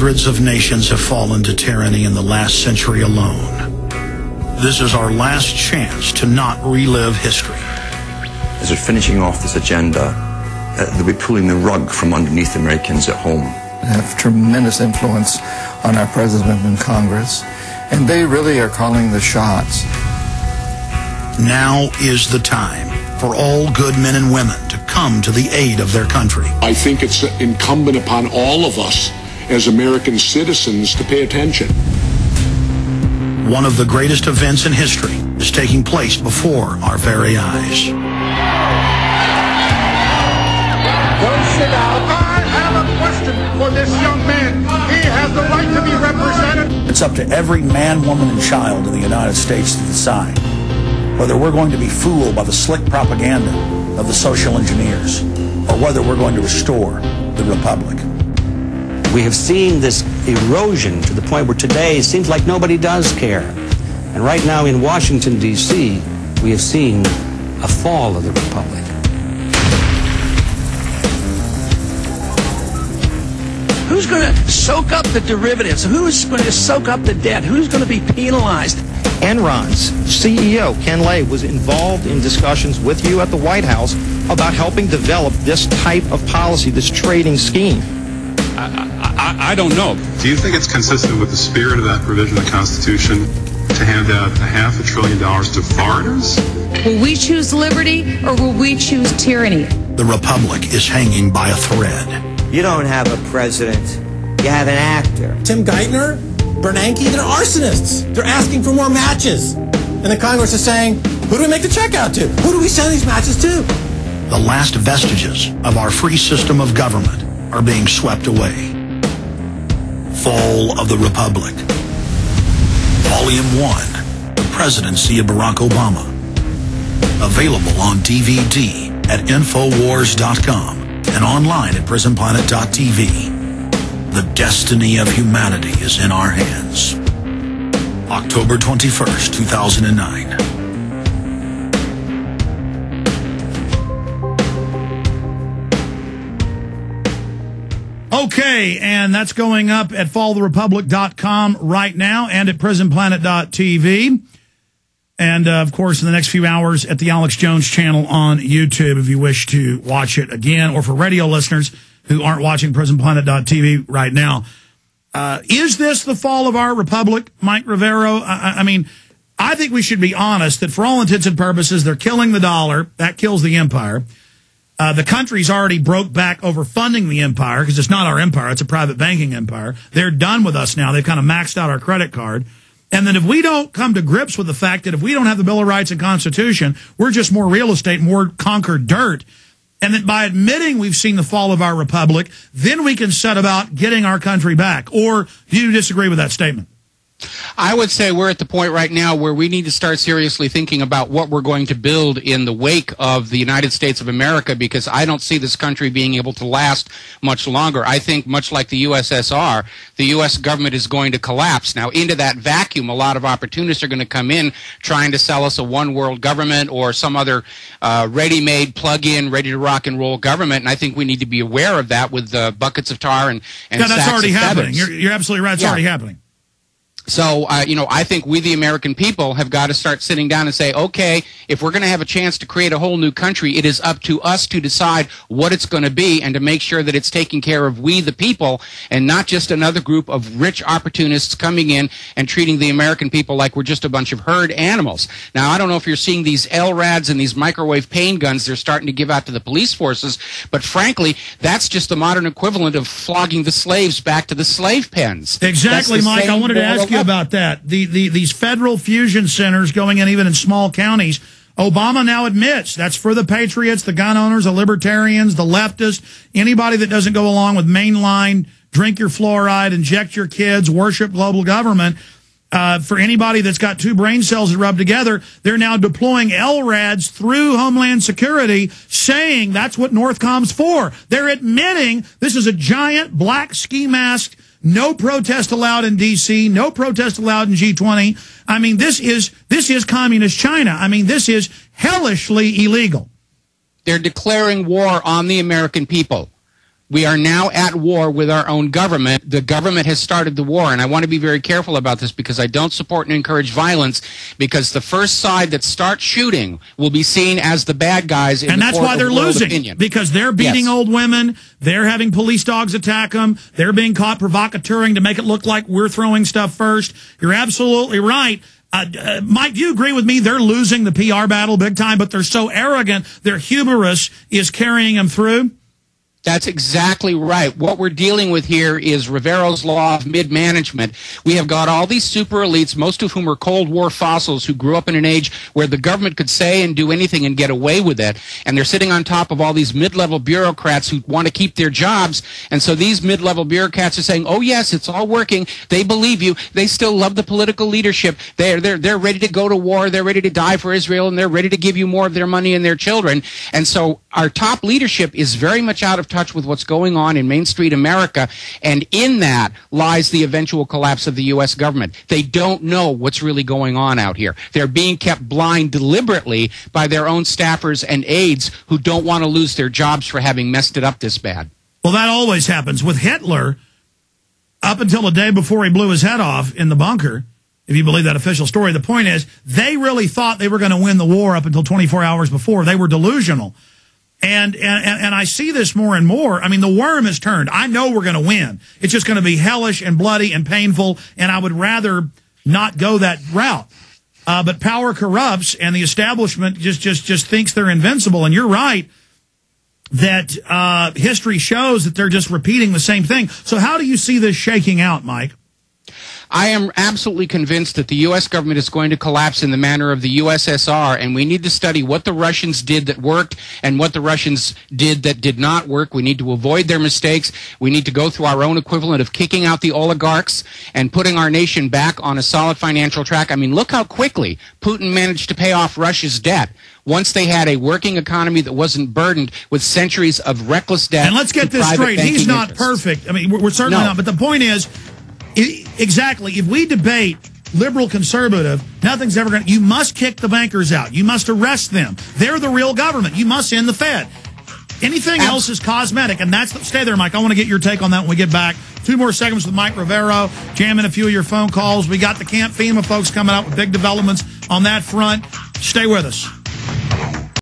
Hundreds of nations have fallen to tyranny in the last century alone. This is our last chance to not relive history. As we're finishing off this agenda, they'll be pulling the rug from underneath Americans at home. They have tremendous influence on our president and Congress, and they really are calling the shots. Now is the time for all good men and women to come to the aid of their country. I think it's incumbent upon all of us as American citizens to pay attention. One of the greatest events in history is taking place before our very eyes. Don't sit down. I have a question for this young man. He has the right to be represented. It's up to every man, woman, and child in the United States to decide whether we're going to be fooled by the slick propaganda of the social engineers or whether we're going to restore the republic. We have seen this erosion to the point where today it seems like nobody does care. And right now in Washington, D.C., we have seen a fall of the republic. Who's going to soak up the derivatives? Who's going to soak up the debt? Who's going to be penalized? Enron's CEO, Ken Lay, was involved in discussions with you at the White House about helping develop this type of policy, this trading scheme. I don't know. Do you think it's consistent with the spirit of that provision of the Constitution to hand out $500 billion to foreigners? Will we choose liberty or will we choose tyranny? The republic is hanging by a thread. You don't have a president. You have an actor. Tim Geithner, Bernanke, they're arsonists. They're asking for more matches. And the Congress is saying, who do we make the check out to? Who do we send these matches to? The last vestiges of our free system of government are being swept away. Fall of the Republic. Volume 1, The Presidency of Barack Obama. Available on DVD at Infowars.com and online at PrisonPlanet.tv. The destiny of humanity is in our hands. October 21st, 2009. Okay, and that's going up at falltherepublic.com right now and at prisonplanet.tv. And, of course, in the next few hours at the Alex Jones channel on YouTube if you wish to watch it again, or for radio listeners who aren't watching prisonplanet.tv right now. Is this the fall of our republic, Mike Rivero? I mean, I think we should be honest that for all intents and purposes, they're killing the dollar. That kills the empire. The country's already broke back over funding the empire because it's not our empire. It's a private banking empire. They're done with us now. They've kind of maxed out our credit card. And then if we don't come to grips with the fact that if we don't have the Bill of Rights and Constitution, we're just more real estate, more conquered dirt. And that by admitting we've seen the fall of our republic, then we can set about getting our country back. Or do you disagree with that statement? I would say we're at the point right now where we need to start seriously thinking about what we're going to build in the wake of the United States of America, because I don't see this country being able to last much longer. I think much like the USSR, the U.S. government is going to collapse. Now, into that vacuum, a lot of opportunists are going to come in trying to sell us a one-world government or some other ready-made, plug-in, ready-to-rock-and-roll government, and I think we need to be aware of that with buckets of tar and yeah, that's already happening. Feathers. You're absolutely right. It's already happening. So, I think we, the American people, have got to start sitting down and say, okay, if we're going to have a chance to create a whole new country, it is up to us to decide what it's going to be and to make sure that it's taking care of we, the people, and not just another group of rich opportunists coming in and treating the American people like we're just a bunch of herd animals. Now, I don't know if you're seeing these LRADs and these microwave pain guns they're starting to give out to the police forces, but frankly, that's just the modern equivalent of flogging the slaves back to the slave pens. Exactly, Mike. I wanted to ask you about that. These federal fusion centers going in even in small counties, Obama now admits that's for the patriots, the gun owners, the libertarians, the leftists, anybody that doesn't go along with mainline, drink your fluoride, inject your kids, worship global government. For anybody that's got two brain cells that rub together, they're now deploying LRADs through Homeland Security, saying that's what Northcom's for. They're admitting this is a giant black ski mask. No protest allowed in D.C., no protest allowed in G20. I mean, this is communist China. I mean, this is hellishly illegal. They're declaring war on the American people. We are now at war with our own government. The government has started the war, and I want to be very careful about this because I don't support and encourage violence, because the first side that starts shooting will be seen as the bad guys in the court of world opinion. And that's why they're losing, because they're beating old women, they're having police dogs attack them, they're being caught provocateuring to make it look like we're throwing stuff first. You're absolutely right. Mike, do you agree with me? They're losing the PR battle big time, but they're so arrogant, their hubris is carrying them through? That's exactly right. What we're dealing with here is Rivero's law of mid-management. We have got all these super elites, most of whom are Cold War fossils who grew up in an age where the government could say and do anything and get away with it. And they're sitting on top of all these mid-level bureaucrats who want to keep their jobs. And so these mid-level bureaucrats are saying, oh, yes, it's all working. They believe you. They still love the political leadership. They're ready to go to war. They're ready to die for Israel. And they're ready to give you more of their money and their children. And so our top leadership is very much out of touch with what's going on in Main Street America, and in that lies the eventual collapse of the U.S. government. They don't know what's really going on out here. They're being kept blind deliberately by their own staffers and aides who don't want to lose their jobs for having messed it up this bad. Well, that always happens. With Hitler, up until the day before he blew his head off in the bunker, if you believe that official story, the point is they really thought they were going to win the war up until 24 hours before. They were delusional. And I see this more and more. I mean, the worm is turned. I know we're going to win. It's just going to be hellish and bloody and painful, and I would rather not go that route. But power corrupts, and the establishment just thinks they're invincible. And you're right that history shows that they're just repeating the same thing. So how do you see this shaking out, Mike? I am absolutely convinced that the U.S. government is going to collapse in the manner of the USSR, and we need to study what the Russians did that worked and what the Russians did that did not work. We need to avoid their mistakes. We need to go through our own equivalent of kicking out the oligarchs and putting our nation back on a solid financial track. I mean, look how quickly Putin managed to pay off Russia's debt once they had a working economy that wasn't burdened with centuries of reckless debt. And let's get this straight. He's not perfect. I mean, we're certainly not. But the point is, exactly, if we debate liberal conservative, nothing's ever going to... You must kick the bankers out. You must arrest them. They're the real government. You must end the Fed. Anything else is cosmetic, and that's... Stay there, Mike. I want to get your take on that when we get back. 2 more segments with Mike Rivero, jamming a few of your phone calls. We got the Camp FEMA folks coming out with big developments on that front. Stay with us.